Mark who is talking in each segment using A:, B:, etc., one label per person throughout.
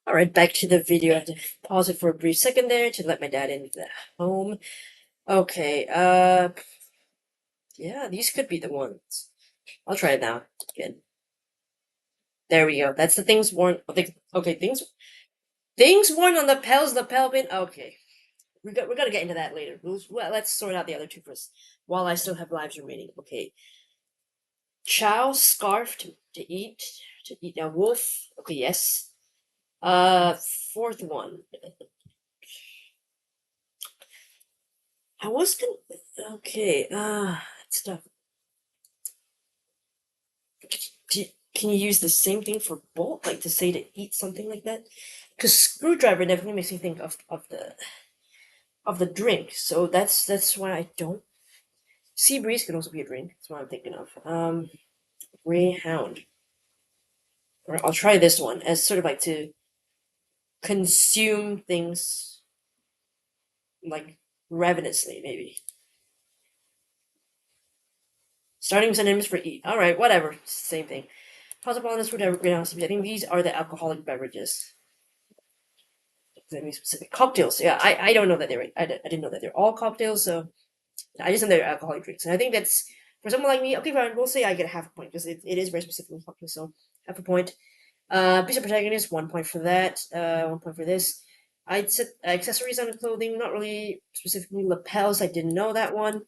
A: All right, back to the video. I have to pause it for a brief second there to let my dad into the home. Okay, yeah, these could be the ones. I'll try it now. Again. There we go. That's the things worn. Okay, things worn on the lapels, lapel pin. Okay, we're gonna get into that later. Well, let's sort out the other two first, while I still have lives remaining. Okay, chow scarf to eat a wolf. Okay, yes. Uh, Fourth one. I was gonna. Okay. It's tough. Can you use the same thing for bolt, like to say to eat something like that? Because screwdriver definitely makes me think of the drink. So that's why I don't. Sea breeze could also be a drink. That's what I'm thinking of. Greyhound. Or I'll try this one as sort of like to consume things like ravenously, maybe. Starting synonyms for eat. All right, whatever. Same thing. Possible on this whatever. I think these are the alcoholic beverages. That means specific cocktails. Yeah, I don't know that they're. I didn't know that they're all cocktails. So I just know they're alcoholic drinks, and I think that's for someone like me. Okay, fine. We'll say I get half a point because it is very specifically cocktail. So half a point. Piece of protagonist, 1 point for that. 1 point for this. I'd set accessories on the clothing, not really specifically lapels. I didn't know that one,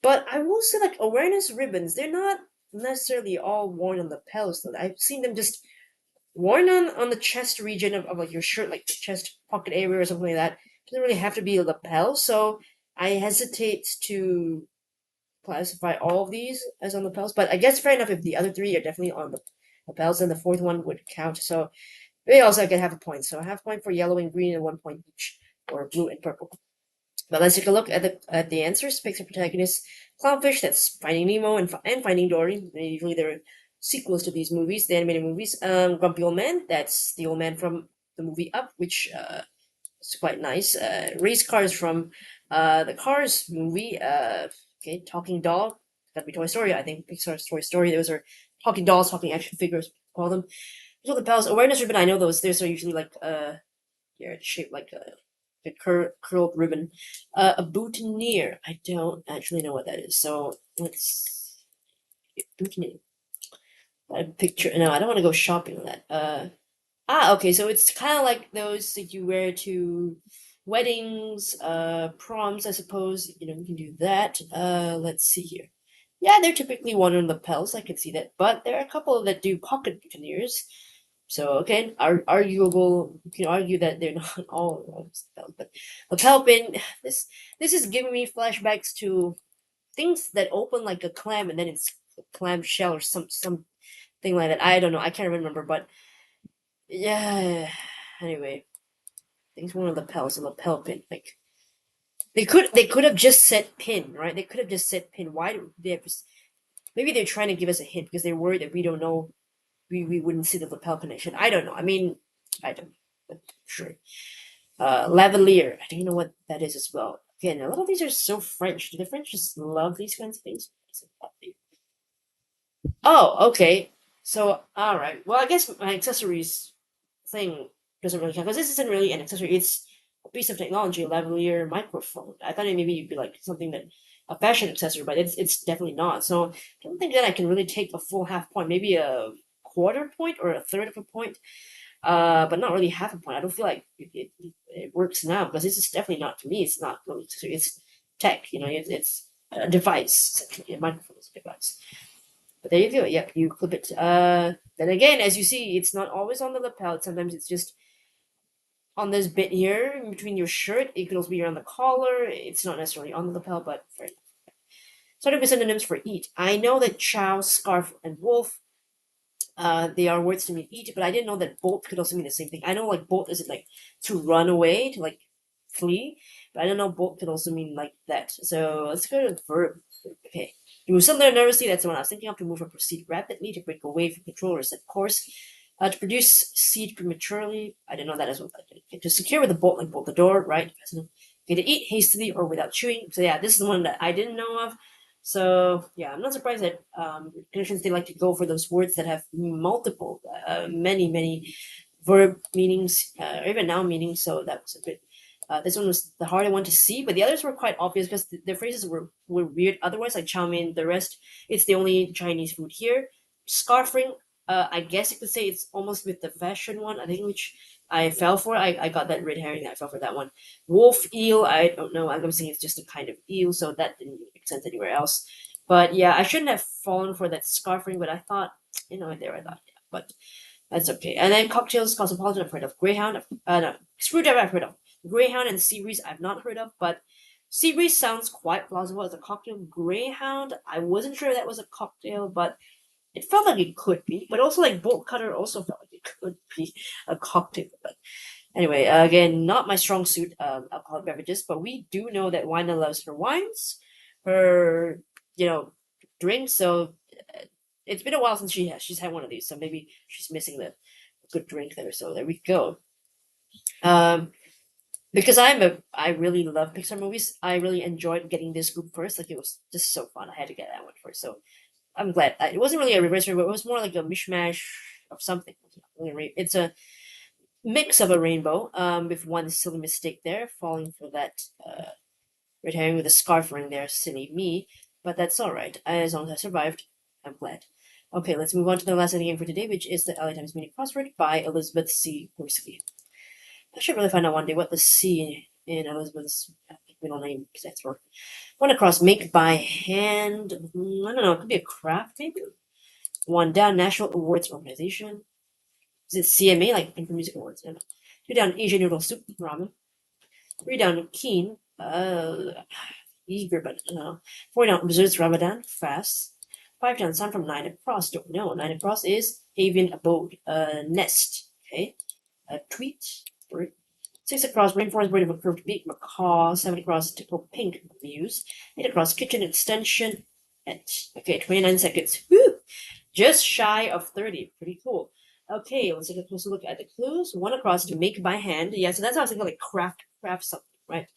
A: but I will say like awareness ribbons. They're not necessarily all worn on lapels. Though I've seen them just worn on the chest region of like your shirt, like chest pocket area or something like that. It doesn't really have to be a lapel. So I hesitate to classify all of these as on lapels. But I guess fair enough if the other three are definitely on the lapels, and the fourth one would count. So they also get half a point. So half point for yellow and green and 1 point each for blue and purple. But let's take a look at the answers. Picture protagonists: clownfish. That's Finding Nemo and Finding Dory. Usually they're sequels to these movies, the animated movies. Grumpy Old Man. That's the old man from the movie Up, which is quite nice. Race cars from the Cars movie. Okay, Talking Doll. That'd be Toy Story. I think Pixar's Toy Story. Those are talking dolls, talking action figures. Call them. So the pals awareness ribbon. I know those. Those are usually like yeah, shaped like a curled ribbon. A boutonniere. I don't actually know what that is. So let's boutonniere. I picture. No, I don't want to go shopping with that. Okay. So it's kind of like those that you wear to weddings, proms. I suppose you can do that. Let's see here. Yeah, they're typically worn on lapels. I can see that, but there are a couple that do pocket boutonnieres. So again, arguable. You can argue that they're not all lapels, but lapel pin. This is giving me flashbacks to things that open like a clam and then it's a clam shell or something like that. I don't know. I can't remember, but yeah. Anyway, things one of the lapels, a lapel pin. Like they could have just said pin, right? They could have just said pin. Why do they have? Maybe they're trying to give us a hint because they're worried that we don't know. We wouldn't see the lapel connection. I don't know. I mean, I don't. But sure. Lavalier. I don't know what that is as well. Again, a lot of these are so French. Do the French just love these kinds of things? Oh, okay. So, all right. Well, I guess my accessories thing doesn't really count because this isn't really an accessory. It's a piece of technology, a lavalier microphone. I thought it maybe it'd be like something that a fashion accessory, but it's definitely not. So, I don't think that I can really take a full half point. Maybe a quarter point or a third of a point. But not really half a point. I don't feel like it works now because this is definitely not to me. It's not really it's tech. It's a device essentially. A microphone is a device. But there you go. Yep, you clip it. Then again, as you see, it's not always on the lapel. Sometimes it's just on this bit here in between your shirt. It could also be around the collar. It's not necessarily on the lapel, but fair enough. Starting with synonyms for eat. I know that chow, scarf, and wolf they are words to mean eat, but I didn't know that bolt could also mean the same thing. I know like bolt is like to run away, to like flee, but I don't know bolt could also mean like that. So let's go to the verb. Okay. To move suddenly or nervously, that's the one I was thinking of. To move or proceed rapidly, to break away from control or set course. To produce seed prematurely. I didn't know that as well. Okay. To secure with a bolt, like bolt the door, right? Okay, to eat hastily or without chewing. So yeah, this is the one that I didn't know of. So yeah, I'm not surprised that clinicians they like to go for those words that have multiple, many verb meanings, or even noun meanings. So that was a bit. This one was the harder one to see, but the others were quite obvious because the phrases were weird. Otherwise, like chow mein, the rest, it's the only Chinese food here. Scarf ring, I guess you could say it's almost with the fashion one. I think which I fell for. I got that red herring. I fell for that one. Wolf eel. I don't know. I'm guessing it's just a kind of eel, so that didn't make sense anywhere else. But yeah, I shouldn't have fallen for that scarf ring. But I thought, there I thought, yeah. But that's okay. And then cocktails, cosmopolitan, I've heard of. Greyhound, no, screwdriver, I've heard of. Greyhound and sea breeze, I've not heard of. But sea breeze sounds quite plausible as a cocktail. Greyhound, I wasn't sure that was a cocktail, but it felt like it could be. But also, like bolt cutter, also felt like it could be a cocktail. But anyway, again, not my strong suit, alcoholic beverages. But we do know that Wina loves her wines, her, you know, drinks. So it's been a while since she's had one of these, so maybe she's missing the good drink there. So there we go. Um, because I really love Pixar movies. I really enjoyed getting this group first. Like it was just so fun. I had to get that one first. So I'm glad. It wasn't really a reverse rainbow. It was more like a mishmash of something. It's a mix of a rainbow. With one silly mistake there, falling for that red herring with a scarf ring there. Silly me. But that's all right. As long as I survived, I'm glad. Okay, let's move on to the last game for today, which is the LA Times Mini Crossword by Elizabeth C. Horsley. I should really find out one day what the C in Elizabeth's middle name stands for. One across, make by hand. I don't know, it could be a craft maybe. One down, National Awards Organization. Is it CMA, like Country Music Awards? I don't know. Two down, Asian Noodle Soup, ramen. Three down, Keen. Eager, but no. Four down, observes Ramadan, fast. Five down, sun from nine across. Don't know. Nine across is avian abode, nest. Okay. A tweet. Bird. Six across, rainforest bird of a curved beak, macaw. Seven across, typical pink, muse. Eight across, kitchen extension. Okay, 29 seconds. Woo! Just shy of 30. Pretty cool. Okay, let's take a closer look at the clues. One across to make by hand. Yeah, so that's how I was thinking, like craft something, right?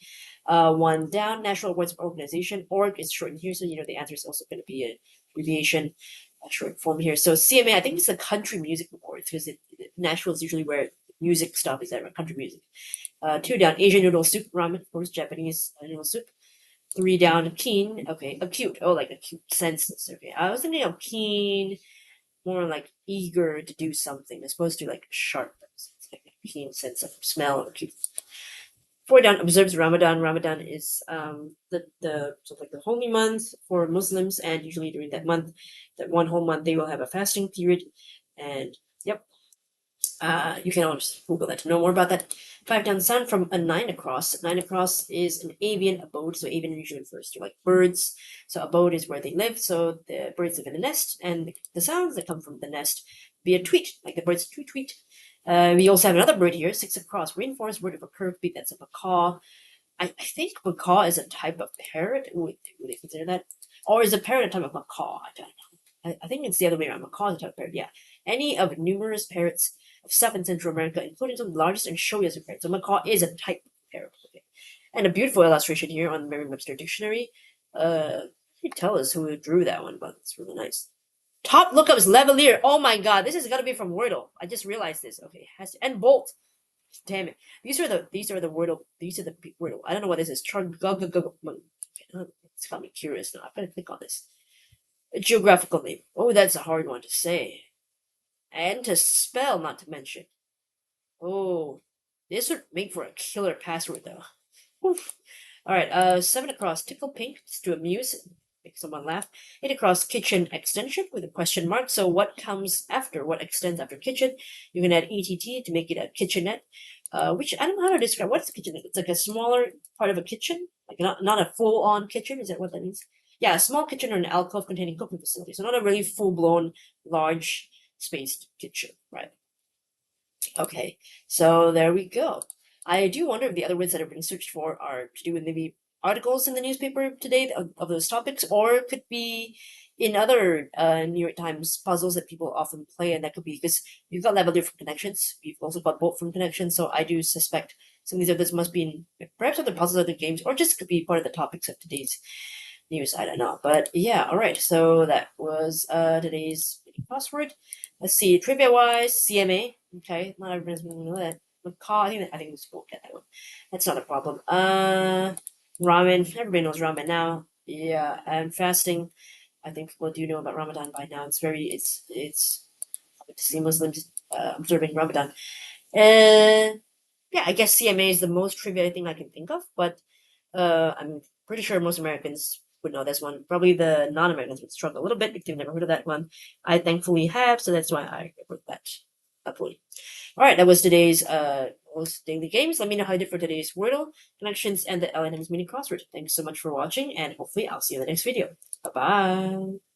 A: One down, National Awards Organization. Org is shortened here, so the answer is also going to be an abbreviation, a short form here. So CMA, I think it's the Country Music Awards because Nashville is usually where music stuff is at, country music. Two down, Asian noodle soup, ramen, of course, Japanese noodle soup. Three down, keen. Okay, acute. Oh, like acute senses. Okay, I was thinking of keen, more like eager to do something, as opposed to like sharp. It's like a keen sense of smell or acute. Four down observes Ramadan. Ramadan is the sort of like the holy month for Muslims, and usually during that month, that one whole month, they will have a fasting period. And yep, you can always Google that to know more about that. Five down sun from a nine across. Nine across is an avian abode. So avian usually refers to like birds. So abode is where they live. So the birds live in a nest, and the sounds that come from the nest be a tweet, like the birds tweet tweet. We also have another bird here, six across, rainforest bird of a curved beak. That's a macaw. I think macaw is a type of parrot. Would they consider that? Or is a parrot a type of macaw? I don't know. I think it's the other way around. Macaw is a type of parrot. Yeah. Any of numerous parrots of South and Central America, including some of the largest and showiest of parrots. So macaw is a type of parrot. Okay. And a beautiful illustration here on the Merriam-Webster Dictionary. You tell us who drew that one, but it's really nice. Top lookups Levelier. Oh my god, this is gotta be from Wordle. I just realized this. Okay, has to, and Bolt. Damn it. These are the Wordle. These are the Wordle. I don't know what this is. It's got me curious now. I'm gonna click on this. A geographical name. Oh, that's a hard one to say. And to spell, not to mention. Oh, this would make for a killer password though. Oof. Alright, seven across, tickle pink, just to amuse, make someone laugh. Eight across, kitchen extension with a question mark. So what comes after? What extends after kitchen? You can add ETT to make it a kitchenette. Which I don't know how to describe. What's a kitchenette? It's like a smaller part of a kitchen, like not a full-on kitchen. Is that what that means? Yeah, a small kitchen or an alcove containing cooking facility. So not a really full-blown, large, spaced kitchen, right? Okay, so there we go. I do wonder if the other words that are being searched for are to do with maybe articles in the newspaper today of those topics, or it could be in other New York Times puzzles that people often play, and that could be because we've got Lavalier from Connections, we've also got Bolt from Connections, so I do suspect some of these others must be in perhaps other puzzles, other games, or just could be part of the topics of today's news. I don't know, but yeah, all right. So that was today's crossword. Let's see, trivia wise, CMA. Okay, not everybody's going to know that. Macaw, I think we spoke at that one. That's not a problem. Ramen. Everybody knows ramen now. Yeah, and fasting. I think what do you know about Ramadan by now? It's to see Muslims observing Ramadan. And yeah, I guess CMA is the most trivial thing I can think of, but I'm pretty sure most Americans would know this one. Probably the non-Americans would struggle a little bit if they've never heard of that one. I thankfully have, so that's why I wrote that upload. All right, that was today's most daily games. Let me know how you did for today's Wordle connections and the LNM's mini crossword. Thanks so much for watching, and hopefully I'll see you in the next video. Bye bye.